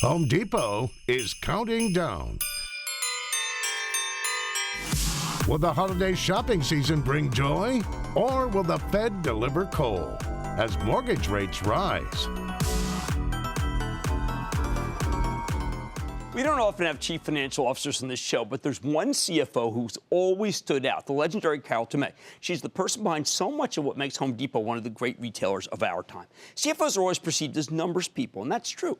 Home Depot is counting down. Will the holiday shopping season bring joy? Or will the Fed deliver coal as mortgage rates rise? We don't often have chief financial officers on this show, but there's one CFO who's always stood out, the legendary Tomé. She's the person behind so much of what makes Home Depot one of the great retailers of our time. CFOs are always perceived as numbers people, and that's true.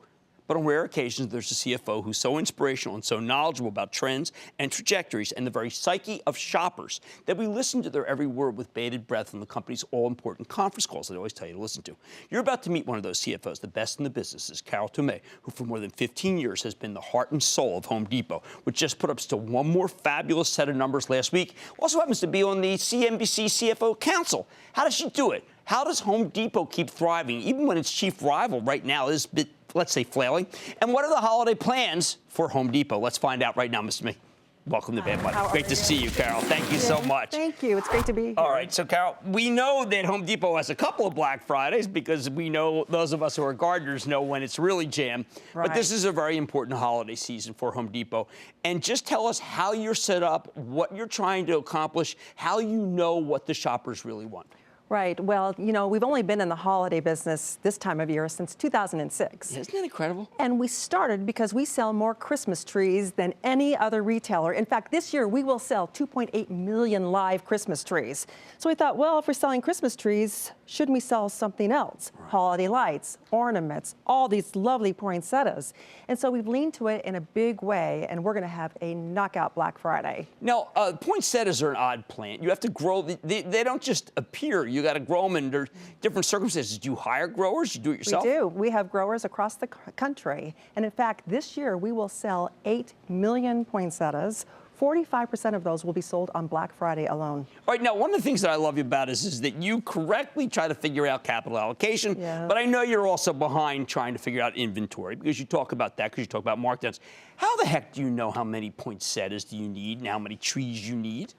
But on rare occasions, there's a CFO who's so inspirational and so knowledgeable about trends and trajectories and the very psyche of shoppers that we listen to their every word with bated breath on the company's all-important conference calls that I always tell you to listen to. You're about to meet one of those CFOs, the best in the business, is Tomé, who for more than 15 years has been the heart and soul of Home Depot, which just put up still one more fabulous set of numbers last week. Also happens to be on the CNBC CFO Council. How does she do it? How does Home Depot keep thriving, even when its chief rival right now is let's say, flailing? And what are the holiday plans for Home Depot? Let's find out right now, Ms. Smith. Welcome to Bad Buddy. Great to see you, Carol. Thank you so much. Thank you. It's great to be here. All right. So, Carol, we know that Home Depot has a couple of Black Fridays because we know, those of us who are gardeners know when it's really jammed. Right. But this is a very important holiday season for Home Depot. And just tell us how you're set up, what you're trying to accomplish, how you know what the shoppers really want. Right. Well, you know, we've only been in the holiday business this time of year since 2006. Isn't that incredible? And we started because we sell more Christmas trees than any other retailer. In fact, this year we will sell 2.8 million live Christmas trees. So we thought, well, if we're selling Christmas trees, shouldn't we sell something else? Right. Holiday lights, ornaments, all these lovely poinsettias. And so we've leaned to it in a big way, and we're going to have a knockout Black Friday. Now, poinsettias are an odd plant. You have to grow. They don't just appear. You got to grow them under different circumstances. Do you hire growers? You do it yourself? We do. We have growers across the country. And in fact, this year we will sell 8 million poinsettias. 45% of those will be sold on Black Friday alone. All right, now, one of the things that I love you about is that you correctly try to figure out capital allocation, but I know you're also behind trying to figure out inventory because you talk about that, because you talk about markdowns. How the heck do you know how many poinsettias do you need and how many trees you need?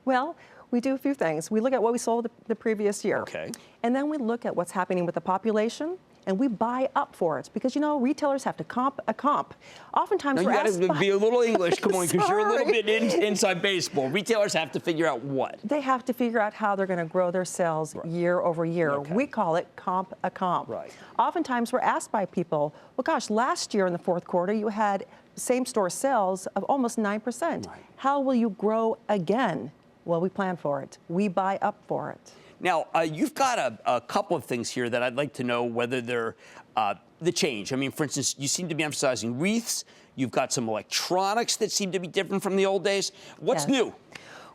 Well, we do a few things. We look at what we sold the previous year. Okay. And then we look at what's happening with the population, and we buy up for it because, you know, retailers have to comp a comp. Oftentimes, you got to be a little English, come on, because you're a little bit inside baseball. Retailers have to figure out what? They have to figure out how they're going to grow their sales year over year. Okay. We call it comp a comp. Right. Oftentimes, we're asked by people, well, gosh, last year in the fourth quarter, you had same-store sales of almost 9%. Right. How will you grow again? Well, we plan for it. We buy up for it. Now, you've got a couple of things here that I'd like to know whether they're the change. I mean, for instance, you seem to be emphasizing wreaths. You've got some electronics that seem to be different from the old days. What's new?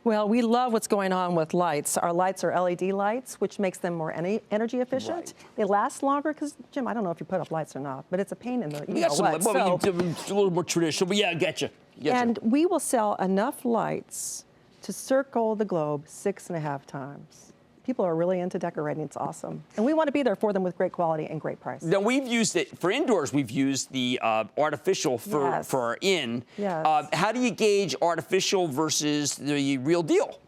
Well, we love what's going on with lights. Our lights are LED lights, which makes them more energy efficient. Right. They last longer because, Jim, I don't know if you put up lights or not, but it's a pain in the you got some, what. Well, so, a little more traditional, but yeah, I get you. And we will sell enough lights to circle the globe 6.5 times. People are really into decorating. It's awesome. And we want to be there for them with great quality and great price. Now, we've used it for indoors. We've used the artificial for our in. Yes. How do you gauge artificial versus the real deal?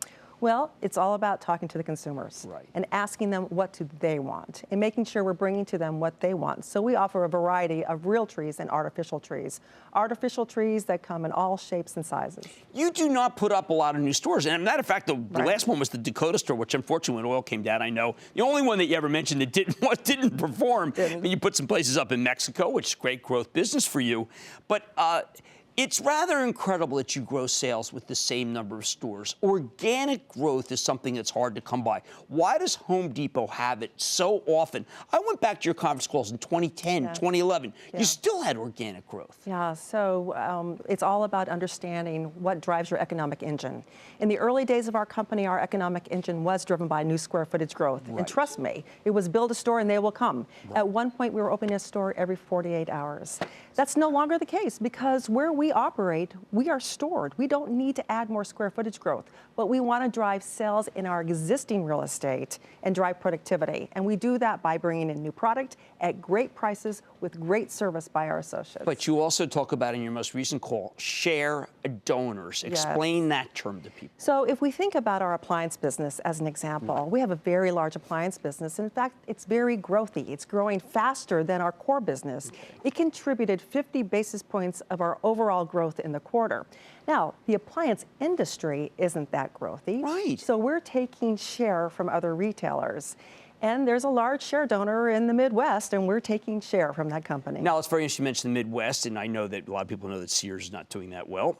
Well, it's all about talking to the consumers and asking them what do they want and making sure we're bringing to them what they want. So we offer a variety of real trees and artificial trees. Artificial trees that come in all shapes and sizes. You do not put up a lot of new stores. And as a matter of fact, the last one was the Dakota store, which unfortunately when oil came down, I know. The only one that you ever mentioned that didn't perform. You put some places up in Mexico, which is great growth business for you. But it's rather incredible that you grow sales with the same number of stores. Organic growth is something that's hard to come by. Why does Home Depot have it so often? I went back to your conference calls in 2010, 2011. You still had organic growth. Yeah, so it's all about understanding what drives your economic engine. In the early days of our company, our economic engine was driven by new square footage growth. And trust me, it was build a store and they will come. At one point, we were opening a store every 48 hours. That's no longer the case because where we we operate, we are stored. We don't need to add more square footage growth, but we want to drive sales in our existing real estate and drive productivity. And we do that by bringing in new product at great prices with great service by our associates. But you also talk about in your most recent call, share donors. Explain that term to people. So if we think about our appliance business as an example, we have a very large appliance business. In fact, it's very growthy. It's growing faster than our core business. It contributed 50 basis points of our overall growth in the quarter. Now, the appliance industry isn't that growthy. Right. So we're taking share from other retailers. And there's a large share donor in the Midwest, and we're taking share from that company. Now, it's very interesting you mentioned the Midwest, and I know that a lot of people know that Sears is not doing that well.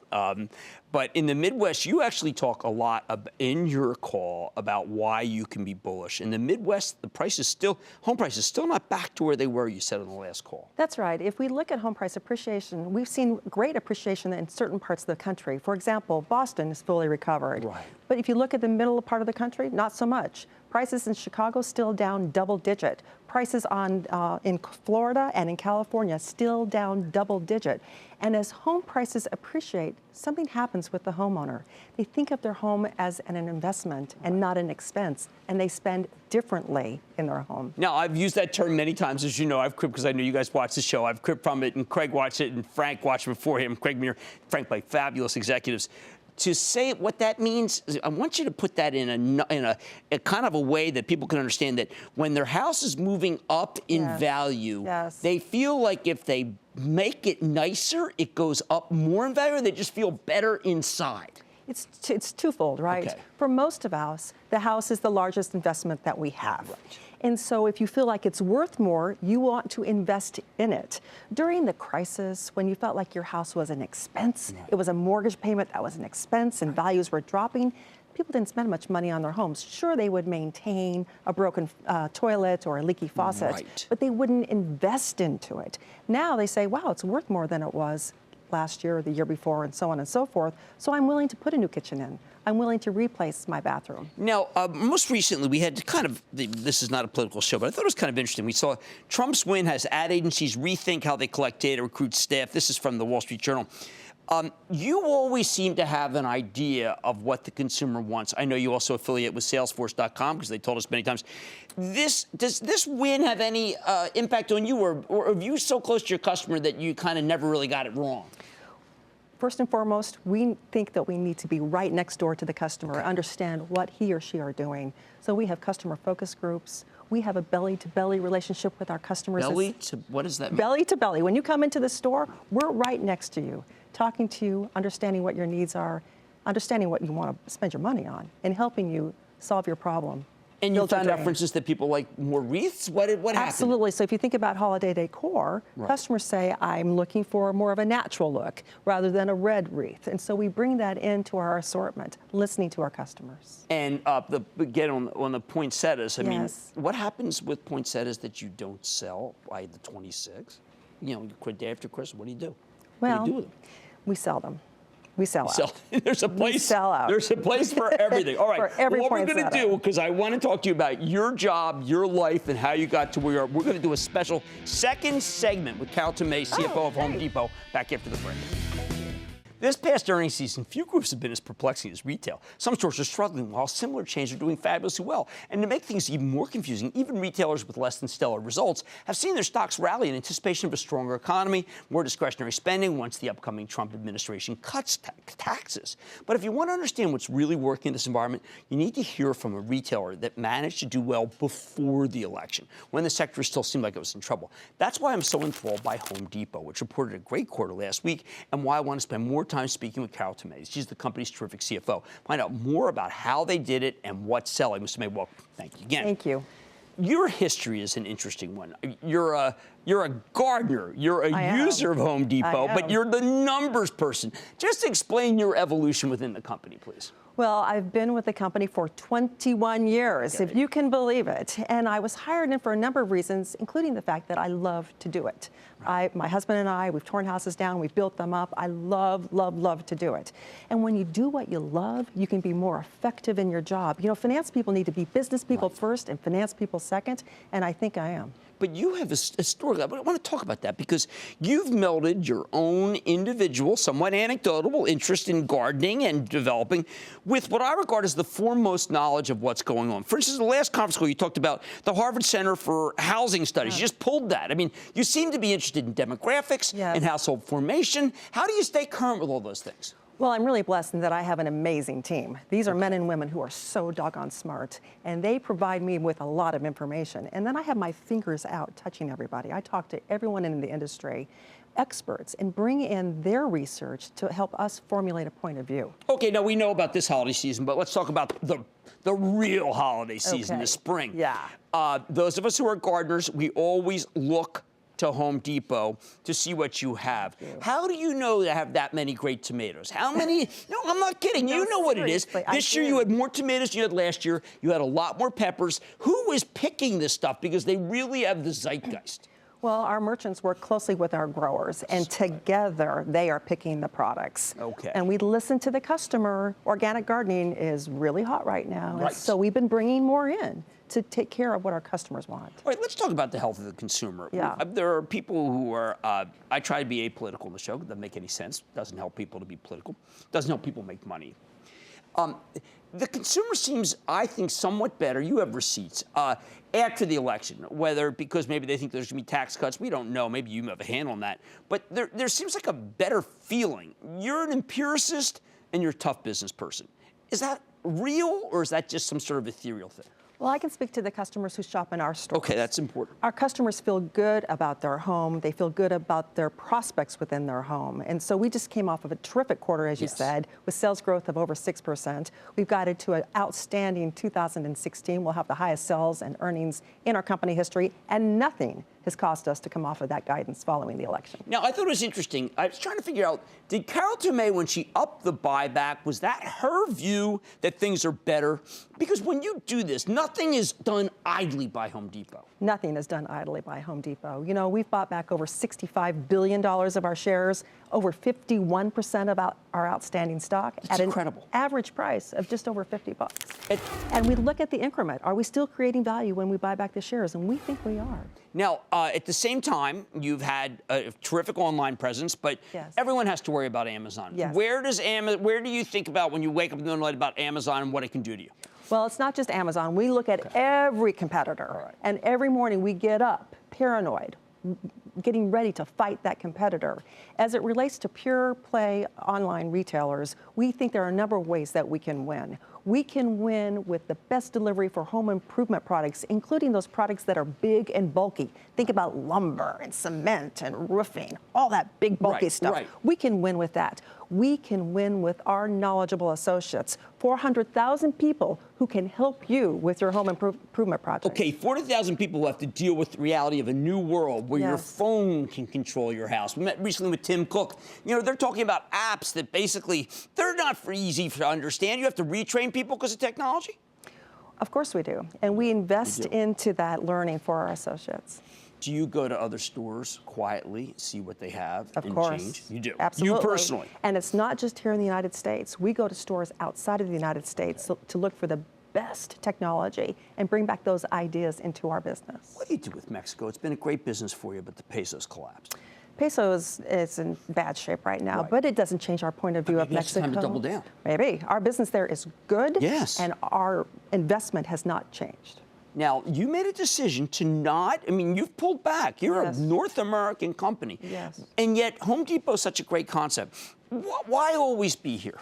But in the Midwest, you actually talk a lot in your call about why you can be bullish. In the Midwest, home price is still not back to where they were, you said on the last call. That's right. If we look at home price appreciation, we've seen great appreciation in certain parts of the country. For example, Boston is fully recovered. Right. But if you look at the middle part of the country, not so much. Prices in Chicago still down double digit. Prices in Florida and in California still down double digit. And as home prices appreciate, something happens with the homeowner. They think of their home as an investment and not an expense, and they spend differently in their home. Now, I've used that term many times, as you know. I've cribbed because I know you guys watch the show. I've cribbed from it, and Craig watched it, and Frank watched it before him. Craig Meir, Frank, by fabulous executives. To say what that means, I want you to put that in a kind of a way that people can understand that when their house is moving up in value, they feel like if they make it nicer, it goes up more in value, or they just feel better inside. It's twofold, right? Okay. For most of us, the house is the largest investment that we have. Right. And so if you feel like it's worth more, you want to invest in it. During the crisis, when you felt like your house was an expense, it was a mortgage payment that was an expense, and values were dropping, people didn't spend much money on their homes. Sure, they would maintain a broken toilet or a leaky faucet, but they wouldn't invest into it. Now they say, wow, it's worth more than it was last year or the year before, and so on and so forth. So I'm willing to put a new kitchen in. I'm willing to replace my bathroom. Now, most recently, we had this is not a political show, but I thought it was kind of interesting. We saw Trump's win has ad agencies rethink how they collect data, recruit staff. This is from the Wall Street Journal. You always seem to have an idea of what the consumer wants. I know you also affiliate with Salesforce.com because they told us many times. Does this win have any impact on you, or are you so close to your customer that you kind of never really got it wrong? First and foremost, we think that we need to be right next door to the customer, understand what he or she are doing. So we have customer focus groups. We have a belly-to-belly relationship with our customers. What does that mean? Belly to belly. When you come into the store, we're right next to you, talking to you, understanding what your needs are, understanding what you want to spend your money on, and helping you solve your problem. And you found out, for instance, that people like more wreaths? What happened? Absolutely. So if you think about holiday decor, customers say, I'm looking for more of a natural look rather than a red wreath. And so we bring that into our assortment, listening to our customers. And again, on the poinsettias, I mean, what happens with poinsettias that you don't sell by the 26th? You know, day after Christmas, what do you do? Well, what do you do with them? We sell them. We sell out. There's a place. We sell out. There's a place for everything. All right. For every what we're going to do, because I want to talk to you about your job, your life, and how you got to where you are. We're going to do a special second segment with Tomé, CFO of Home Depot, back after the break. This past earnings season, few groups have been as perplexing as retail. Some stores are struggling, while similar chains are doing fabulously well. And to make things even more confusing, even retailers with less than stellar results have seen their stocks rally in anticipation of a stronger economy, more discretionary spending once the upcoming Trump administration cuts taxes. But if you want to understand what's really working in this environment, you need to hear from a retailer that managed to do well before the election, when the sector still seemed like it was in trouble. That's why I'm so enthralled by Home Depot, which reported a great quarter last week, and why I want to spend more time speaking with Tomé. She's the company's terrific CFO. Find out more about how they did it and what's selling. Mr. May, well, thank you again. Thank you. Your history is an interesting one. You're a gardener. You're a user of Home Depot, but you're the numbers person. Just explain your evolution within the company, please. Well, I've been with the company for 21 years, if you can believe it. And I was hired in for a number of reasons, including the fact that I love to do it. My husband and I, we've torn houses down, we've built them up. I love, love, love to do it. And when you do what you love, you can be more effective in your job. You know, finance people need to be business people first and finance people second, and I think I am. But you have a story. I want to talk about that because you've melded your own individual, somewhat anecdotal interest in gardening and developing with what I regard as the foremost knowledge of what's going on. For instance, the last conference call, you talked about the Harvard Center for Housing Studies. You just pulled that. I mean, you seem to be interested in demographics and household formation. How do you stay current with all those things? Well, I'm really blessed in that I have an amazing team. These are men and women who are so doggone smart, and they provide me with a lot of information. And then I have my fingers out touching everybody. I talk to everyone in the industry, experts, and bring in their research to help us formulate a point of view. Okay, now we know about this holiday season, but let's talk about the real holiday season, the spring. Yeah. Those of us who are gardeners, we always look to Home Depot to see what you have. How do you know to have that many great tomatoes? How many? No, I'm not kidding. You know what it is. This year you had more tomatoes than you had last year. You had a lot more peppers. Who is picking this stuff? Because they really have the zeitgeist. Well, our merchants work closely with our growers, and together they are picking the products. Okay. And we listen to the customer. Organic gardening is really hot right now, and so we've been bringing more in to take care of what our customers want. All right, let's talk about the health of the consumer. Yeah. There are people who are, I try to be apolitical in the show. It doesn't make any sense. Doesn't help people to be political. Doesn't help people make money. The consumer seems, I think, somewhat better. You have receipts after the election, whether because maybe they think there's going to be tax cuts. We don't know. Maybe you have a hand on that. But there seems like a better feeling. You're an empiricist and you're a tough business person. Is that real or is that just some sort of ethereal thing? Well, I can speak to the customers who shop in our stores. Okay, that's important. Our customers feel good about their home. They feel good about their prospects within their home. And so we just came off of a terrific quarter, as you said, with sales growth of over 6%. We've guided to an outstanding 2016. We'll have the highest sales and earnings in our company history, and nothing has caused us to come off of that guidance following the election. Now, I thought it was interesting. I was trying to figure out, did Carol Tomé, when she upped the buyback, was that her view that things are better? Because when you do this, nothing is done idly by Home Depot. Nothing is done idly by Home Depot. You know, we've bought back over $65 billion of our shares, over 51% of our outstanding stock at an average price of just over $50. And we look at the increment. Are we still creating value when we buy back the shares? And we think we are. Now, at the same time, you've had a terrific online presence, but everyone has to worry about Amazon. Where do you think about when you wake up in the night about Amazon and what it can do to you? Well, it's not just Amazon. We look at every competitor, and every morning we get up paranoid, getting ready to fight that competitor. As it relates to pure play online retailers, we think there are a number of ways that we can win. We can win with the best delivery for home improvement products, including those products that are big and bulky. Think about lumber and cement and roofing, all that big bulky stuff. We can win with that. We can win with our knowledgeable associates, 400,000 people who can help you with your home improvement project. Okay, 40,000 people who have to deal with the reality of a new world where your phone can control your house. We met recently with Tim Cook. You know, they're talking about apps that basically, they're not easy to understand. You have to retrain people because of technology? Of course we do. And we invest into that learning for our associates. Do you go to other stores quietly, see what they have, and change? You do. Absolutely. You personally. And it's not just here in the United States. We go to stores outside of the United States to look for the best technology and bring back those ideas into our business. What do you do with Mexico? It's been a great business for you, but the peso's collapsed. Peso is in bad shape right now, but it doesn't change our point of view of Mexico. It's time to double down. Maybe. Our business there is good, and our investment has not changed. Now, you made a decision to not, I mean, you've pulled back. You're a North American company. And yet, Home Depot is such a great concept. Why always be here?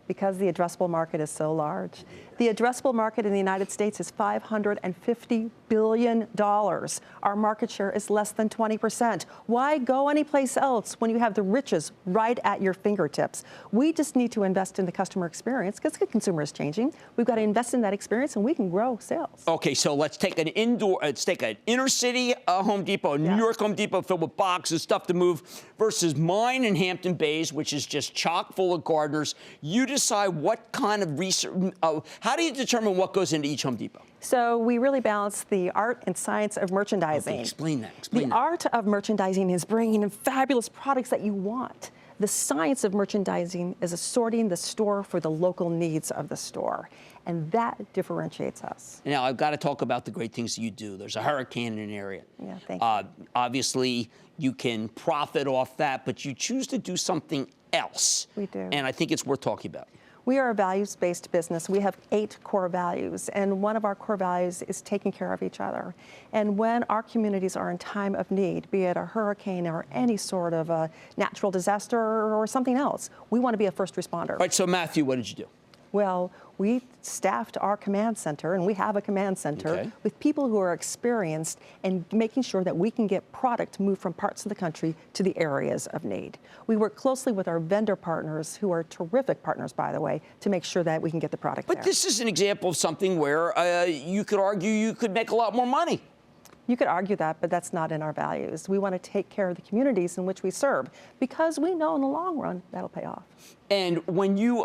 Because the addressable market is so large. The addressable market in the United States is $550 billion. Our market share is less than 20%. Why go anyplace else when you have the riches right at your fingertips? We just need to invest in the customer experience because the consumer is changing. We've got to invest in that experience and we can grow sales. Okay, so let's take an inner city Home Depot, New York Home Depot filled with boxes, stuff to move, versus mine in Hampton Bays, which is just chock full of gardeners. You decide what kind of research, how do you determine what goes into each Home Depot? So we really balance the art and science of merchandising. Okay, explain that. The art of merchandising is bringing in fabulous products that you want. The science of merchandising is assorting the store for the local needs of the store. And that differentiates us. Now, I've got to talk about the great things that you do. There's a hurricane in an area. Yeah, thank you. Obviously, you can profit off that, but you choose to do something else. We do. And I think it's worth talking about. We are a values-based business. We have 8 core values, and one of our core values is taking care of each other. And when our communities are in time of need, be it a hurricane or any sort of a natural disaster or something else, we want to be a first responder. All right, so Matthew, what did you do? Well, we staffed our command center, and we have a command center, with people who are experienced in making sure that we can get product moved from parts of the country to the areas of need. We work closely with our vendor partners, who are terrific partners, by the way, to make sure that we can get the product there. But this is an example of something where you could argue you could make a lot more money. You could argue that, but that's not in our values. We want to take care of the communities in which we serve, because we know in the long run that'll pay off. And when you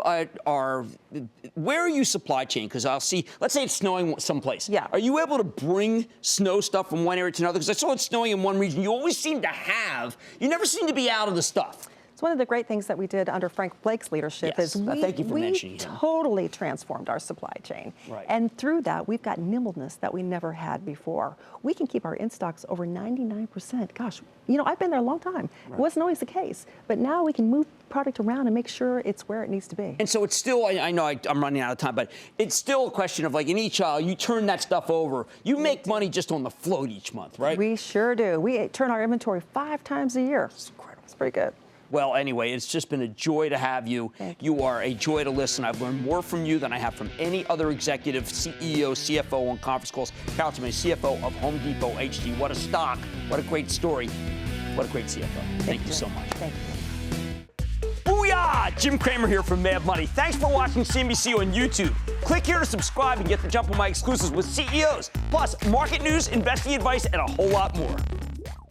where are you supply chain? Because I'll see, let's say it's snowing someplace. Yeah. Are you able to bring snow stuff from one area to another? Because I saw it snowing in one region. You always seem to you never seem to be out of the stuff. It's one of the great things that we did under Frank Blake's leadership. Yes, is thank you for mentioning we him. totally transformed our supply chain. Right. And through that, we've got nimbleness that we never had before. We can keep our in-stocks over 99%. Gosh, you know, I've been there a long time. Right. It wasn't always the case. But now we can move product around and make sure it's where it needs to be. And so it's still, I know I'm running out of time, but it's still a question of, like, in each aisle, you turn that stuff over. You make money just on the float each month, right? We sure do. We turn our inventory 5 times a year. It's incredible. It's pretty good. Well, anyway, it's just been a joy to have you. You are a joy to listen. I've learned more from you than I have from any other executive, CEO, CFO on conference calls. Carol Tomé, CFO of Home Depot HG. What a stock. What a great story. What a great CFO. Thank you so much. Thank you. Booyah! Jim Cramer here from Mad Money. Thanks for watching CNBC on YouTube. Click here to subscribe and get the jump on my exclusives with CEOs, plus market news, investing advice, and a whole lot more.